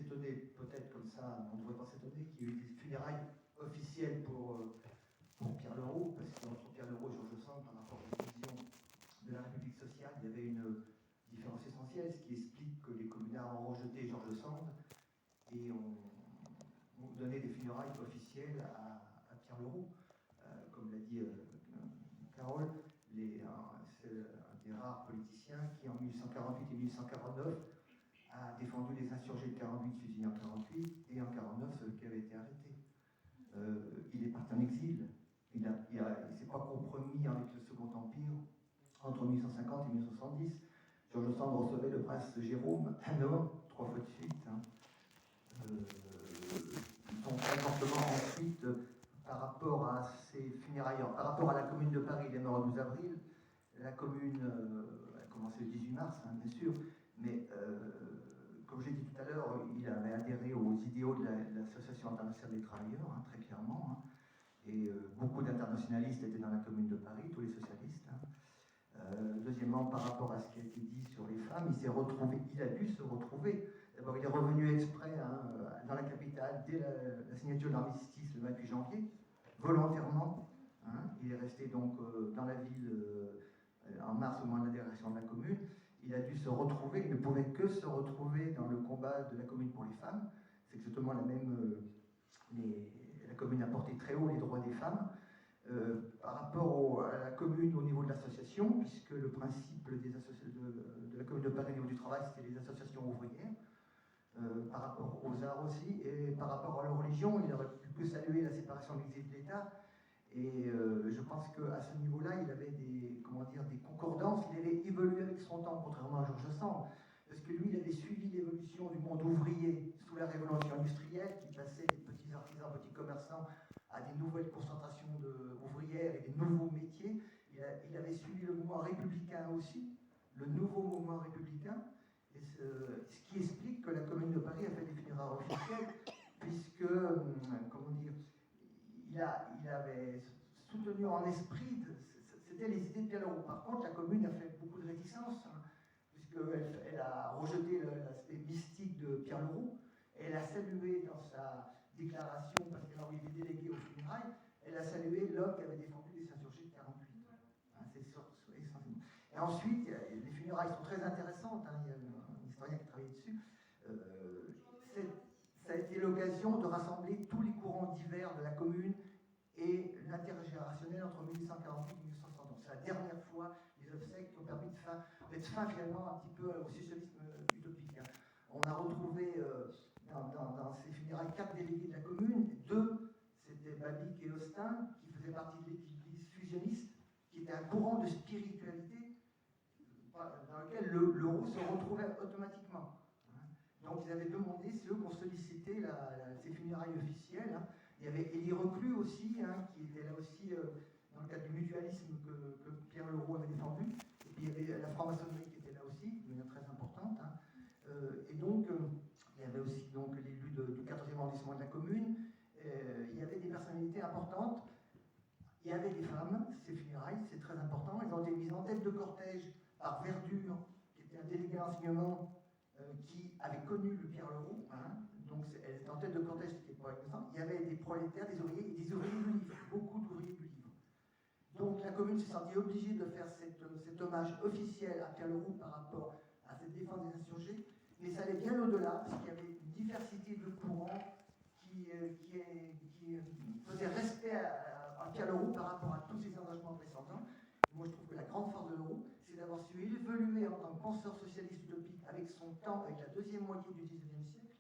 s'étonner, peut-être comme ça, on ne devrait pas s'étonner qu'il y ait eu des funérailles officielles pour Pierre Leroux, parce qu'entre Pierre Leroux et Georges Sand, par rapport à la vision de la République sociale, il y avait une différence essentielle, ce qui explique que les communards ont rejeté Georges Sand et ont donné des funérailles officielles à Pierre Leroux. Comme l'a dit Carole, c'est un des rares politiciens qui, en 1848 et 1849, a défendu les insurgés de 48 fusillés en 48 et en 49 ceux qui avaient été arrêtés. Il est parti en exil. Il ne s'est pas compromis avec le Second Empire entre 1850 et 1870. Georges Sand recevait le prince Jérôme, un homme, 3 fois de suite. Son comportement ensuite, par rapport à ses funérailles, par rapport à la Commune de Paris, il est mort le 12 avril. La Commune a commencé le 18 mars, bien sûr, mais comme j'ai dit tout à l'heure, il avait adhéré aux idéaux de l'Association internationale des travailleurs, très clairement. Et beaucoup d'internationalistes étaient dans la Commune de Paris, tous les socialistes. Deuxièmement, par rapport à ce qui a été dit sur les femmes, il a dû se retrouver. D'abord, il est revenu exprès dans la capitale dès la signature de l'armistice le 28 janvier, volontairement. Il est resté donc dans la ville en mars au moment de l'adhération de la commune. Il a dû se retrouver, il ne pouvait que se retrouver dans le combat de la commune pour les femmes. C'est exactement la même. La commune a porté très haut les droits des femmes. Par rapport à la commune au niveau de l'association, puisque le principe de la commune de Paris au niveau du travail, c'était les associations ouvrières, par rapport aux arts aussi, et par rapport à la religion, il aurait pu saluer la séparation de l'Église et de l'État, et je pense qu'à ce niveau-là, il avait des concordances, il avait évolué avec son temps, contrairement à Georges Sand, parce que lui, il avait suivi l'évolution du monde ouvrier sous la révolution industrielle, qui passait des petits artisans, petits commerçants, à des nouvelles concentrations ouvrières et des nouveaux métiers. Il avait suivi le mouvement républicain aussi, le nouveau mouvement républicain, et ce qui explique que la Commune de Paris a fait des funérailles officielles, puisque, il avait soutenu en esprit, c'était les idées de Pierre Leroux. Par contre, la Commune a fait beaucoup de réticence, puisqu'elle a rejeté l'aspect mystique de Pierre Leroux. Elle a salué dans sa déclaration, parce qu'elle a été déléguée aux funérailles, elle a salué l'homme qui avait défendu les insurgés de 48. C'est essentiellement. Et ensuite, les funérailles sont très intéressantes, il y a un historien qui a travaillé dessus. Ça a été l'occasion de rassembler tous les courants divers de la commune et l'intergénérationnel entre 1848 et 1960. C'est la dernière fois les obsèques qui ont permis d'être fin finalement un petit peu au socialisme utopique. On a retrouvé dans ces funérailles 4 délégués de la commune, 2, c'était Babic et Austin, qui faisaient partie de l'église fusionniste, qui était un courant de spiritualité dans lequel l'euro se retrouvait automatiquement. Donc ils avaient demandé, c'est eux qui ont sollicité ces funérailles officielles. Il y avait Élie Reclus aussi, qui était là aussi dans le cadre du mutualisme que Pierre Leroux avait défendu. Et puis il y avait la franc-maçonnerie qui était là aussi, de manière très importante. Et donc, il y avait aussi l'élu du 14e arrondissement de la commune. Il y avait des personnalités importantes. Il y avait des femmes, ces funérailles, c'est très important. Elles ont été mises en tête de cortège par Verdure, qui était un délégué d'enseignement qui avait connu le Pierre Leroux. Donc, elles étaient en tête de cortège, c'était pas exemple. Il y avait des prolétaires, des ouvriers et des ouvriers du livre, beaucoup d'ouvriers du livre. Donc, la commune s'est sentie obligée de faire cet hommage officiel à Pierre Leroux par rapport à cette défense des insurgés. Mais ça allait bien au-delà, parce qu'il y avait une diversité de courants qui faisait respect à Pierre Leroux par rapport à tous ses engagements précédents. Moi, je trouve que la grande force de Leroux, c'est d'avoir su évoluer en tant que penseur socialiste utopique avec son temps, avec la deuxième moitié du XIXe siècle,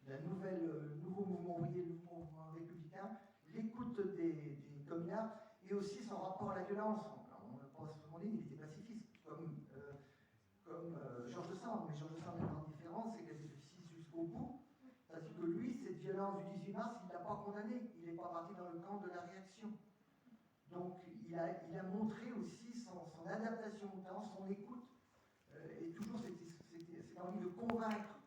le nouveau mouvement ouvrier, le nouveau mouvement républicain, l'écoute des communards et aussi son rapport à la violence. On n'a pas souvent dit, il était pacifiste, comme Georges Sand. Mais Georges Sand, la grande différence, c'est qu'il était pacifiste jusqu'au bout. Parce que lui, cette violence du 18 mars, il ne l'a pas condamnée. Il n'est pas parti dans le camp de la réaction. Donc, il a montré aussi son adaptation au temps, son écoute, et toujours cette envie de convaincre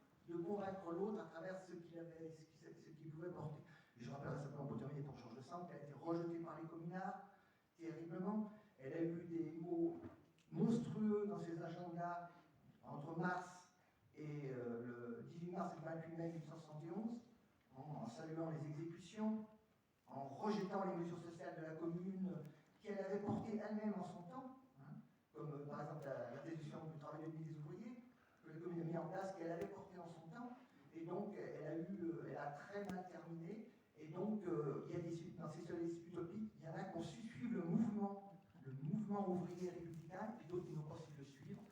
l'autre à travers ce qu'il pouvait porter. Et je rappellerai simplement pour terminer pour Georges Sand, qu'elle a été rejetée par les communards, terriblement. Elle a eu des mots monstrueux dans ses agendas entre mars et le 18 mars et le 28 mai mai 1871, en saluant les exécutions, en rejetant les mesures sociales de la commune qu'elle avait portées elle-même en son temps, comme par exemple l'interdiction du travail de nuit des ouvriers, que la commune a mis en place, qu'elle avait portée en son temps, et donc elle a très mal terminé, et donc il y a dans ces socialistes utopiques, il y en a qui ont su suivre le mouvement ouvrier républicain, et d'autres qui n'ont pas su le suivre.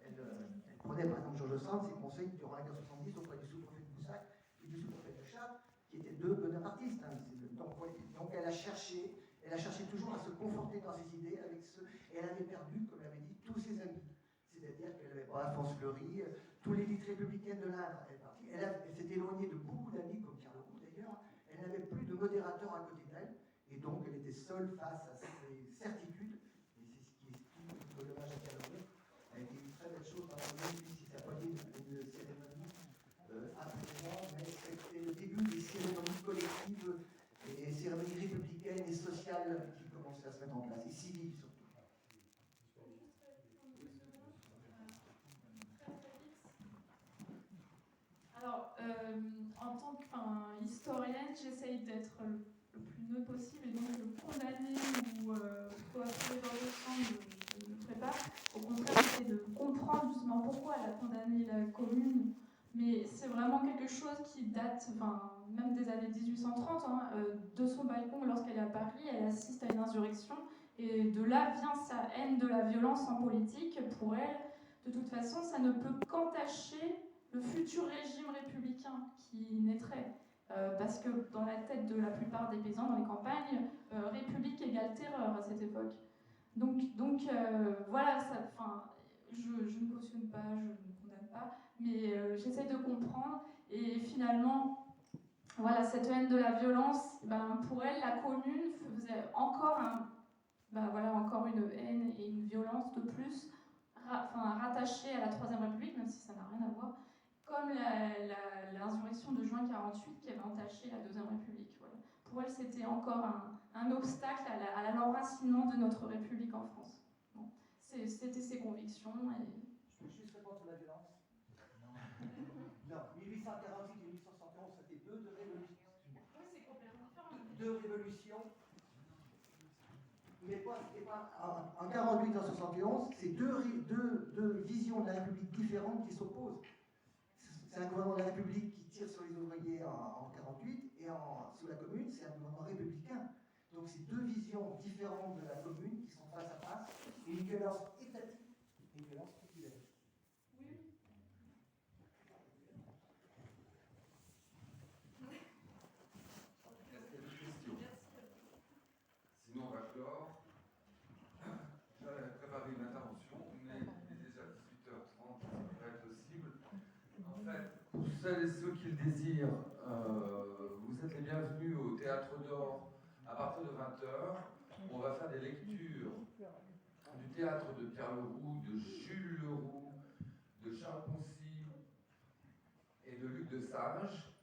Elle prenait par exemple Georges Sand ses conseils durant la guerre 70 auprès du sous-préfet de Boussac et du sous-préfet de Chartres, qui étaient deux bonapartistes. Donc elle a cherché toujours à se conforter dans ses idées avec ceux, et elle avait perdu, comme l'avait dit, tous ses amis. C'est-à-dire qu'elle n'avait pas Alphonse Fleury, tous les élites républicaines de l'Indre. Elle s'est éloignée de beaucoup d'amis, comme Pierre Leroux d'ailleurs. Elle n'avait plus de modérateur à côté d'elle, et donc elle était seule face à ses certitudes. Et c'est ce qui est tout dommage à Pierre Leroux. A été une très belle chose dans la vie, si ça n'a pas été une cérémonie après-présent, mais c'était le début des cérémonies collectives et cérémonies républicaines et sociales qui commençaient à se mettre en place, et civiles surtout. Alors, en tant qu'historienne, j'essaye d'être le plus neutre possible, et donc de condamner ou coacher dans le sens je ne le ferai pas. Au contraire, j'essaie de comprendre justement pourquoi elle a condamné la commune, mais c'est vraiment quelque chose qui date même des années 1830. De son balcon, lorsqu'elle est à Paris, elle assiste à une insurrection, et de là vient sa haine de la violence en politique. Pour elle, de toute façon, ça ne peut qu'entacher le futur régime républicain qui naîtrait. Parce que dans la tête de la plupart des paysans dans les campagnes, république égale terreur à cette époque. Donc voilà, je ne cautionne pas, je ne condamne pas, mais j'essaie de comprendre, et finalement, voilà, cette haine de la violence, pour elle, la commune faisait encore encore une haine et une violence de plus, rattachée à la Troisième République, même si ça n'a rien à voir, comme l'insurrection de juin 48 qui avait entaché la Deuxième République. Voilà. Pour elle, c'était encore un obstacle à l'enracinement de notre République en France. Bon. C'était ses convictions. Je peux juste répondre sur la violence. Non, 1848 et 1871, c'était deux révolutions. Oui, c'est complètement différent. Deux révolutions. Mais pas en 48 et en 71, c'est deux visions de la République différentes qui s'opposent. C'est un gouvernement de la République qui tire sur les ouvriers en 48, et sous la Commune, c'est un gouvernement républicain. Donc c'est deux visions différentes de la Commune qui sont face à face, et une violence étatique et une violence populaire. Oui. Est-ce qu'il y a des questions? Sinon, on va clore. J'avais préparé une intervention, mais il est déjà 18h30, ça devrait être possible. En fait, pour celles et ceux qui le désirent, vous êtes les bienvenus au Théâtre d'Or à partir de 20h. On va faire des lectures du théâtre de Pierre Leroux, de Jules Leroux, de Charles Poncy et de Luc de Sage,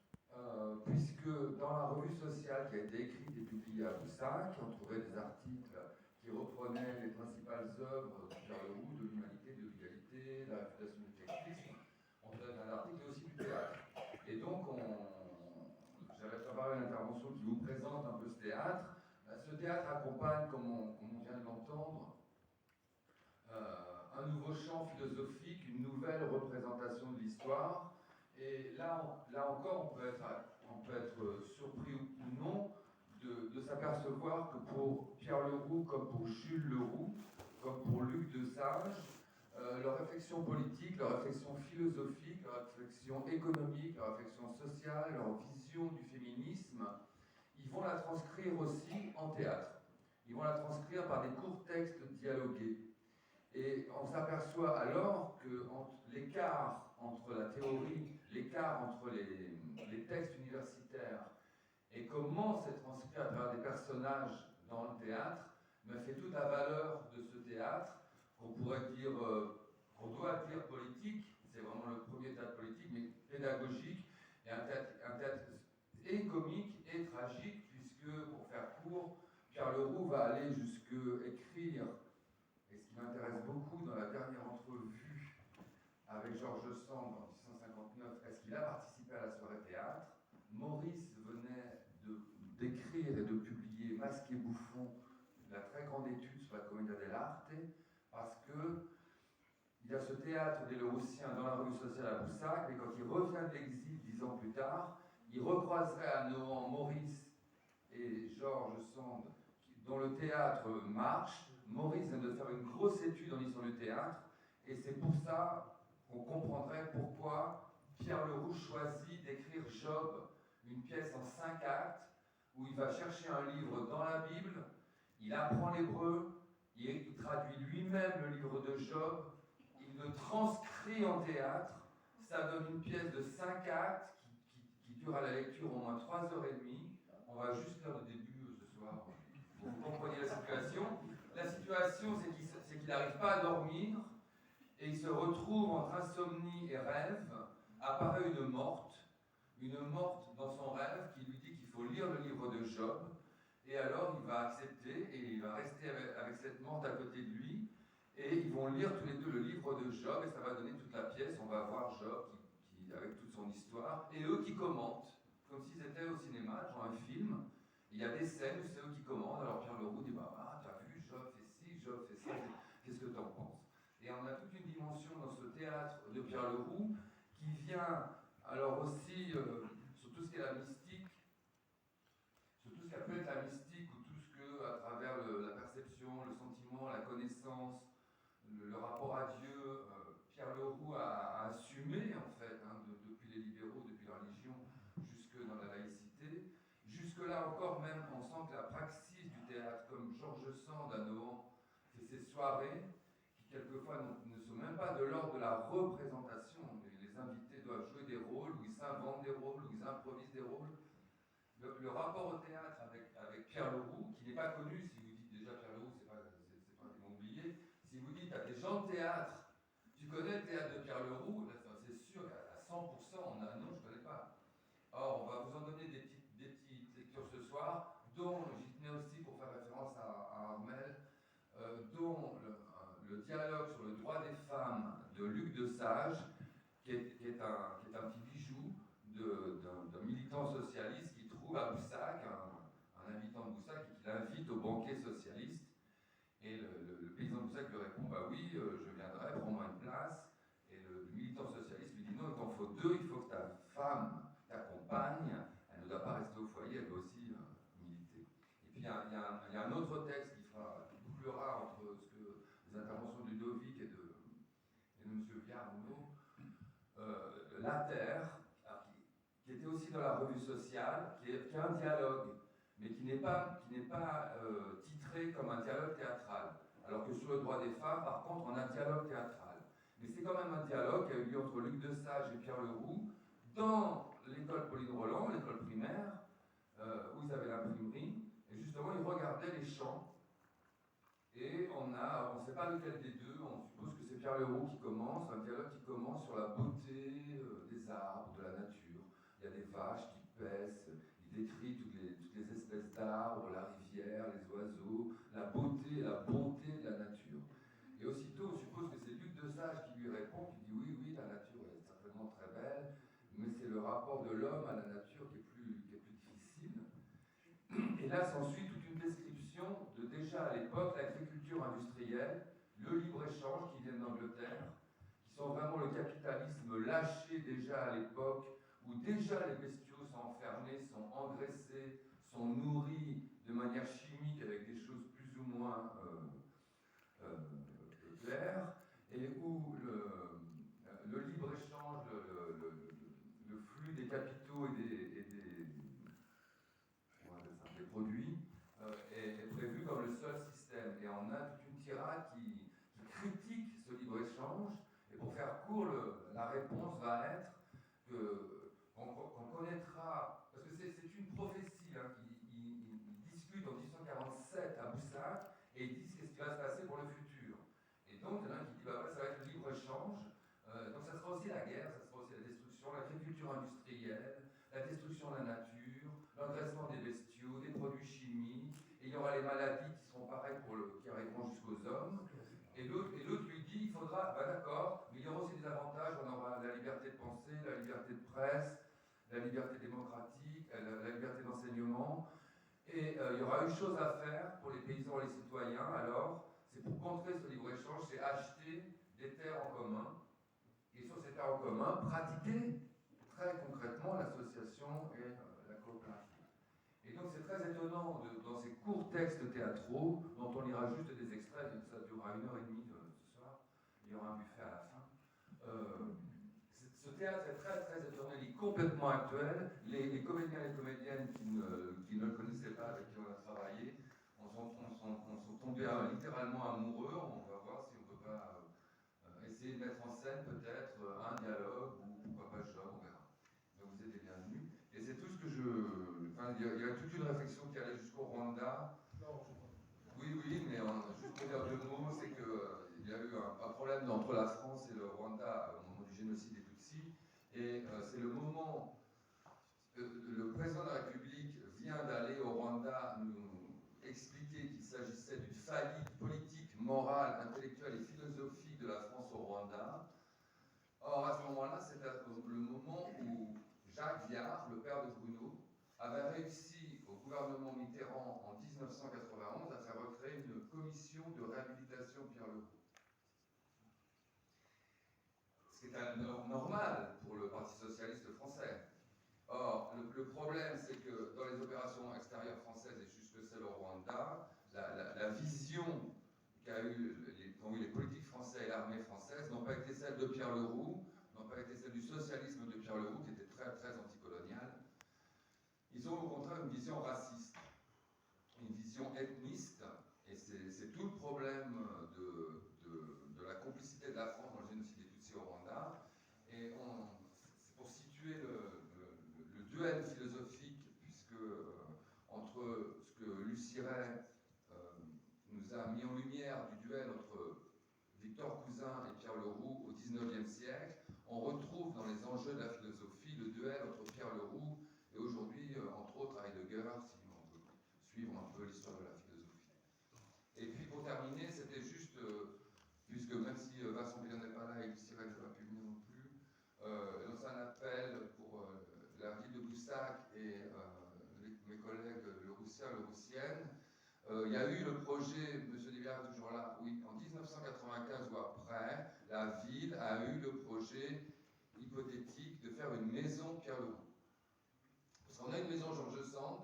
puisque dans la revue sociale qui a été écrite et publiée à Boussac, on trouvait des articles qui reprenaient les principales œuvres de Pierre Leroux, de l'humanité, de l'égalité, de la réfutation du textisme. On trouvait un article aussi du théâtre. Et donc, j'avais préparé une intervention qui vous présente un peu ce théâtre. Ce théâtre accompagne, comme on vient de l'entendre, un nouveau champ philosophique, une nouvelle représentation de l'histoire. Et là encore, on peut être surpris ou non de s'apercevoir que pour Pierre Leroux, comme pour Jules Leroux, comme pour Luc de Sage, leur réflexion politique, leur réflexion philosophique, leur réflexion économique, leur réflexion sociale, leur vision du féminisme, ils vont la transcrire aussi en théâtre. Ils vont la transcrire par des courts textes dialogués. Et on s'aperçoit alors que l'écart entre la théorie, l'écart entre les textes universitaires et comment c'est transcrit à travers des personnages dans le théâtre, fait toute la valeur de ce théâtre, qu'on pourrait dire, qu'on doit dire politique, c'est vraiment le premier théâtre politique, mais pédagogique, et un théâtre et comique et tragique, puisque, pour faire court, Pierre Leroux va aller jusque écrire, et ce qui m'intéresse beaucoup dans la dernière entrevue avec Georges Sand en 1859, est-ce qu'il a participé participé à la soirée théâtre. Maurice venait d'écrire et de publier Masque et Bouffon, la très grande étude sur la commedia dell'arte, parce que il y a ce théâtre des Léroussiens dans la revue sociale à Boussac, mais quand il revient de l'exil 10 ans plus tard, il recroiserait à Nohant Maurice et Georges Sand, dont le théâtre marche. Maurice vient de faire une grosse étude en histoire du théâtre, et c'est pour ça qu'on comprendrait pourquoi Pierre Leroux choisit d'écrire Job, une pièce en 5 actes, où il va chercher un livre dans la Bible, il apprend l'hébreu, il traduit lui-même le livre de Job, il le transcrit en théâtre, ça donne une pièce de 5 actes qui dure à la lecture au moins 3h30. On va juste faire le début ce soir pour que vous compreniez la situation. La situation, c'est qu'il n'arrive pas à dormir et il se retrouve entre insomnie et rêve. Apparaît une morte dans son rêve qui lui dit qu'il faut lire le livre de Job. Et alors il va accepter et il va rester avec cette morte à côté de lui. Et ils vont lire tous les deux le livre de Job et ça va donner toute la pièce. On va voir Job qui avec toute son histoire et eux qui commentent, comme s'ils étaient au cinéma, genre un film. Il y a des scènes où c'est eux qui commandent. Alors Pierre Leroux dit t'as vu, Job fait ci, Job fait ça, qu'est-ce que t'en penses? Et on a toute une dimension dans ce théâtre de Pierre Leroux qui vient alors aussi sur tout ce qui est la mystique, sur tout ce qui a pu être la mystique ou tout ce que, à travers la perception, le sentiment, la connaissance, le rapport à Dieu, Pierre Leroux a assumé en fait, depuis les libéraux, depuis la religion, jusque dans la laïcité. Jusque-là encore même, on sent que la praxis du théâtre, comme Georges Sand à Nohant fait ses soirées, qui quelquefois ne sont même pas de l'ordre de la représentation. Les invités doivent jouer des rôles, ou ils s'inventent des rôles, ou ils improvisent des rôles. Le rapport au théâtre avec Pierre Leroux, qui n'est pas connu, si vous dites déjà Pierre Leroux, c'est pratiquement oublié. Si vous dites à des gens de théâtre, tu connais le théâtre de Pierre Leroux, c'est sûr, à 100%, on a non, je ne connais pas. Or, on va vous en donner des petites lectures ce soir, dont, j'y tenais aussi pour faire référence à Armel, dont le dialogue sur le droit des femmes de Luc de Sage, qui est un petit bijou d'un militant socialiste qui trouve à Boussac, un habitant de Boussac, et qui l'invite au banquet socialiste. Et le paysan de Boussac lui répond oui, je viendrai, prends-moi une place. Et le militant socialiste lui dit non, il t'en faut 2, il faut que ta femme t'accompagne, elle ne doit pas rester au foyer, elle doit aussi militer. Et puis il y a un autre texte qui bouclera entre les interventions de Ludovic et de M. Viard-Monod, La Terre, qui était aussi dans la revue sociale, qui est un dialogue, mais qui n'est pas titré comme un dialogue théâtral. Alors que sur le droit des femmes, par contre, on a un dialogue théâtral. Mais c'est quand même un dialogue qui a eu lieu entre Luc de Sage et Pierre Leroux dans l'école Pauline Roland, l'école primaire, où ils avaient l'imprimerie, et justement ils regardaient les chants. Et on ne sait pas lequel des deux, on suppose que c'est Pierre Leroux qui commence, un dialogue qui commence sur la beauté des arbres, de la nature. Il y a des vaches qui paissent, il décrit toutes les espèces d'arbres, la rivière, les oiseaux, la beauté et la bonté de la nature. Et aussitôt, on suppose que c'est Luc de Sage qui lui répond, qui dit oui, la nature est certainement très belle, mais c'est le rapport de l'homme à la nature qui est plus difficile. Et là s'ensuit toute une description de déjà à l'époque l'agriculture industrielle, le libre-échange qui vient d'Angleterre, qui sont vraiment le capitalisme lâché déjà à l'époque, où déjà les bestiaux sont enfermés, sont engraissés, sont nourris de manière chimique avec des choses plus ou moins claires, et où le libre-échange, le flux des capitaux et des produits est prévu comme le seul système. Et on a toute une tirade qui critique ce libre-échange, et pour faire court, la réponse va être qu'on connaîtra, parce que c'est une prophétie, ils discutent en 1847 à Boussac, et ils disent qu'est-ce qui va se passer pour le futur. Et donc, il y en a un qui dit, ça va être le libre-échange, donc ça sera aussi la guerre, ça sera aussi la destruction, l'agriculture industrielle, la destruction de la nature, l'engraissement des bestiaux, des produits chimiques, et il y aura les maladies qui seront pareilles qui arriveront jusqu'aux hommes. Et l'autre lui dit, il faudra, d'accord, mais il y aura aussi des avantages, on aura la liberté de penser, la liberté de presse, la liberté démocratique, la liberté d'enseignement. Et il y aura une chose à faire pour les paysans et les citoyens, alors, c'est pour contrer ce libre-échange, c'est acheter des terres en commun. Et sur ces terres en commun, pratiquer très concrètement l'association et la coopérative. Et donc c'est très étonnant, dans ces courts textes théâtraux, dont on lira juste des extraits, ça durera 1h30 ce soir, il y aura un buffet à la fin. Ce théâtre est très très étonnant, il est complètement actuel. Les comédiens et les comédiennes qui ne le connaissaient pas, avec qui on a travaillé, on sont tombés littéralement amoureux. On va voir si on ne peut pas essayer de mettre en scène peut-être un dialogue, ou pourquoi pas Job, on verra. Donc vous êtes les bienvenus. Et c'est tout ce que Enfin, il y a toute une réflexion qui allait jusqu'au Rwanda. Oui, mais juste pour dire 2 mots, c'est qu'il y a eu un problème entre la France et le Rwanda au moment du génocide des Tutsis. Et c'est le moment, le président de la République vient d'aller au Rwanda nous expliquer qu'il s'agissait d'une faillite politique, morale, intellectuelle et philosophique de la France au Rwanda. Or, à ce moment-là, c'était le moment où Jacques Viard, le père de Bruno, avait réussi au gouvernement Mitterrand en 1991 à faire recréer une commission de réhabilitation Pierre Leroux. Ce qui est normal pour le Parti socialiste français. Or, le problème, c'est que dans les opérations extérieures françaises, et jusque celle au Rwanda, la vision qu'ont eu les politiques français et l'armée française n'ont pas été celles de Pierre Leroux, n'ont pas été celles du socialisme de Pierre Leroux, qui était très, très anticolonial. Ils ont au contraire une vision raciste, une vision ethniste, et c'est tout le problème de la complicité de la France dans le génocide des Tutsis au Rwanda. Et c'est pour situer le duel philosophique, puisque entre ce que Lucie Ray nous a mis en lumière du duel entre Victor Cousin et Pierre Leroux au XIXe siècle, on retrouve dans les enjeux de la philosophie le duel entre Pierre Leroux et aujourd'hui, entre autres, Heidegger, si on peut suivre un peu l'histoire de la philosophie. Et puis pour terminer, c'était juste, puisque même si Vincent Pélion n'est pas là et Lucie Ray n'a pas pu venir non plus, lance un appel pour la ville de Boussac et mes collègues leroussiens, leroussiennes. Il y a eu le projet, M. Desbières est toujours là, oui, en 1995 ou après, la ville a eu le projet hypothétique de faire une maison Pierre Leroux. Parce qu'on a une maison Georges Sand,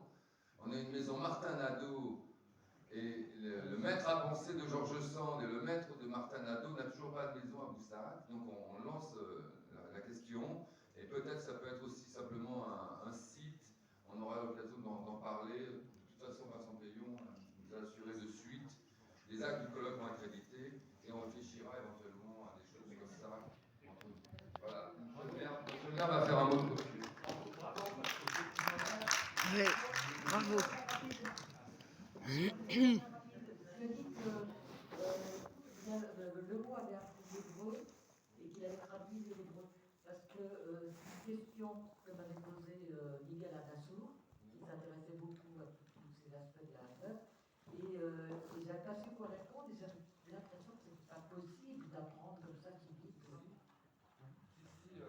on a une maison Martin Nadeau, et le maître à penser de Georges Sand et le maître de Martin Nadeau n'a toujours pas de maison à Boussac. Donc on lance la question, et peut-être ça peut être aussi simplement un site, on aura l'occasion d'en parler. De toute façon, Vincent Pélion nous a assuré de suite. Les actes du colloque vont être édités, et on réfléchira éventuellement à des choses comme ça. Voilà. Le maire va faire un mot de clôture. Oui, bravo. Je dis que Leroux avait appris l'hébreu et qu'il avait traduit l'hébreu. Parce que c'est une question que m'avait posée Miguel Adassour, qui s'intéressait beaucoup à tous ces aspects de la œuvre. Et j'avais pas su quoi répondre, et j'avais l'impression que c'était pas possible d'apprendre comme ça si vite. Si,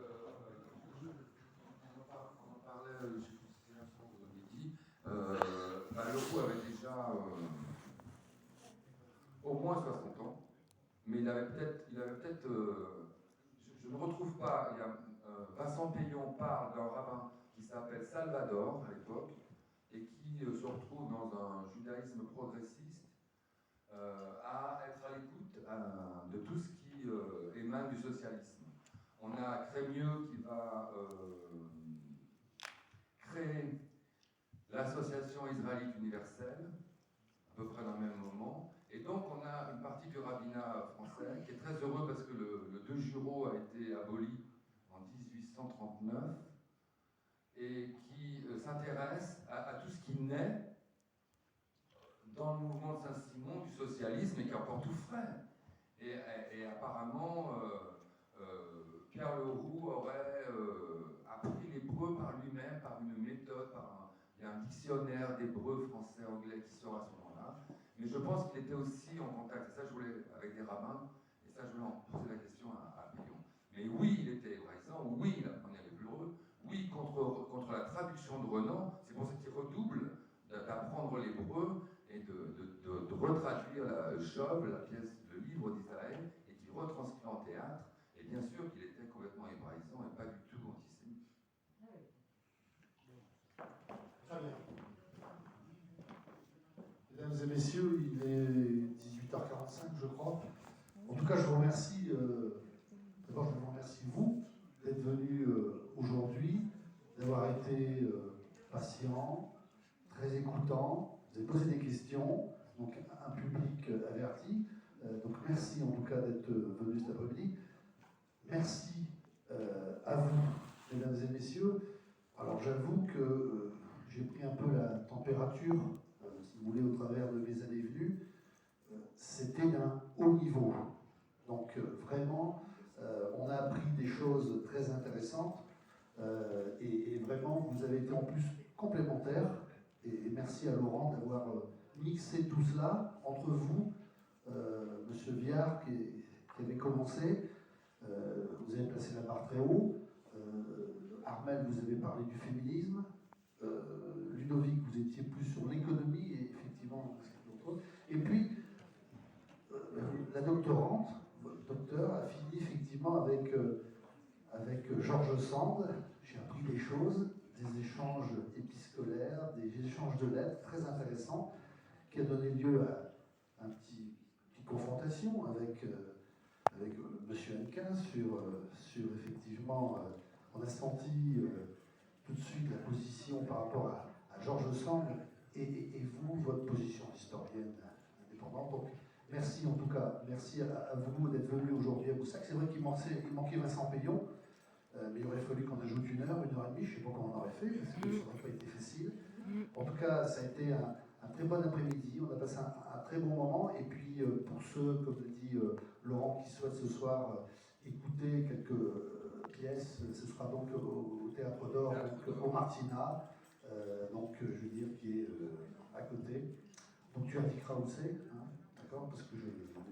on en parlait, je ne sais plus si c'est l'instant que vous avez dit, Leroux avait déjà au moins 60 ans, mais il avait peut-être, je ne retrouve pas, il y a, Vincent Pélion parle d'un rabbin qui s'appelle Salvador à l'époque, et qui se retrouve dans un judaïsme progressiste, à être à l'écoute de tout ce qui émane du socialisme. On a Crémieux qui va créer l'association israélite universelle, à peu près dans le même moment. Et donc on a une partie du rabbinat français qui est très heureux parce que le de Juro a été aboli en 1839 et qui s'intéresse à tout ce qui naît dans le mouvement de Saint-Simon du socialisme et qui est encore tout frais. Et apparemment, Pierre Leroux aurait appris l'hébreu par lui-même, par une méthode, il y a un dictionnaire d'hébreu, français, anglais qui sort à ce moment-là. Mais je pense qu'il était aussi en contact, et ça je voulais, avec des rabbins, et ça je voulais en poser la question à Pélion. Mais oui, il était hébraïsant, oui, il apprenait l'hébreu, oui, contre traduction de Renan, c'est pour ça qu'il redouble d'apprendre l'hébreu et de retraduire Job, la pièce, le livre d'Israël, et qu'il retranscrit en théâtre. Et bien sûr qu'il était complètement hébraïsant et pas du tout antisémite. Très bien. Mesdames et messieurs, il est 18h45, je crois. En tout cas, je vous remercie. D'abord, je vous remercie, vous, d'être venus aujourd'hui, d'avoir été patient, très écoutant. Vous avez posé des questions, donc un public averti. Donc, merci en tout cas d'être venus cet après-midi. Merci à vous, mesdames et messieurs. Alors, j'avoue que j'ai pris un peu la température, si vous voulez, au travers de mes années venues. C'était d'un haut niveau. Donc, vraiment, on a appris des choses très intéressantes. Et vraiment, vous avez été en plus complémentaires. Et merci à Laurent d'avoir mixé tout cela entre vous, Monsieur Viard, qui avait commencé. Vous avez placé la barre très haut. Armel, vous avez parlé du féminisme. Ludovic, vous étiez plus sur l'économie, et effectivement, et puis la doctorante, votre docteur, a fini effectivement avec Georges Sand. J'ai appris des choses, des échanges épistolaires, des échanges de lettres très intéressants, qui a donné lieu à une petite confrontation avec Monsieur Hennequin sur effectivement, on a senti tout de suite la position par rapport à Georges Sand et vous, votre position d'historienne indépendante. Donc, merci en tout cas, merci à vous d'être venus aujourd'hui à Boussac. C'est vrai qu'il manquait Vincent Payon, mais il aurait fallu qu'on ajoute 1 heure, 1 heure et demie, je ne sais pas comment on aurait fait, parce que ça n'aurait pas été facile. En tout cas, ça a été un très bon après-midi, on a passé un très bon moment, et puis pour ceux, comme le dit Laurent, qui souhaitent ce soir écouter quelques pièces, ce sera donc au Théâtre d'Or, au Martina, donc je veux dire, qui est à côté. Donc tu indiqueras où c'est, hein, d'accord, parce que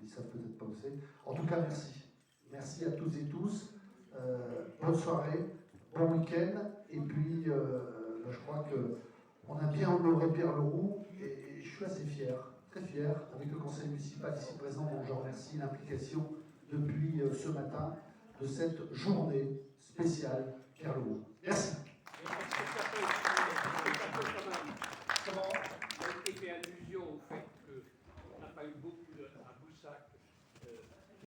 ils ne savent peut-être pas où c'est. En tout cas, merci. Merci à toutes et tous. Bonne soirée, bon week-end. Et puis, je crois qu'on a bien honoré Pierre Leroux et je suis assez fier, très fier, avec le conseil municipal ici présent, dont je remercie l'implication depuis ce matin de cette journée spéciale Pierre Leroux. Merci. Comment a été fait allusion au fait qu'on n'a pas eu beaucoup à Boussac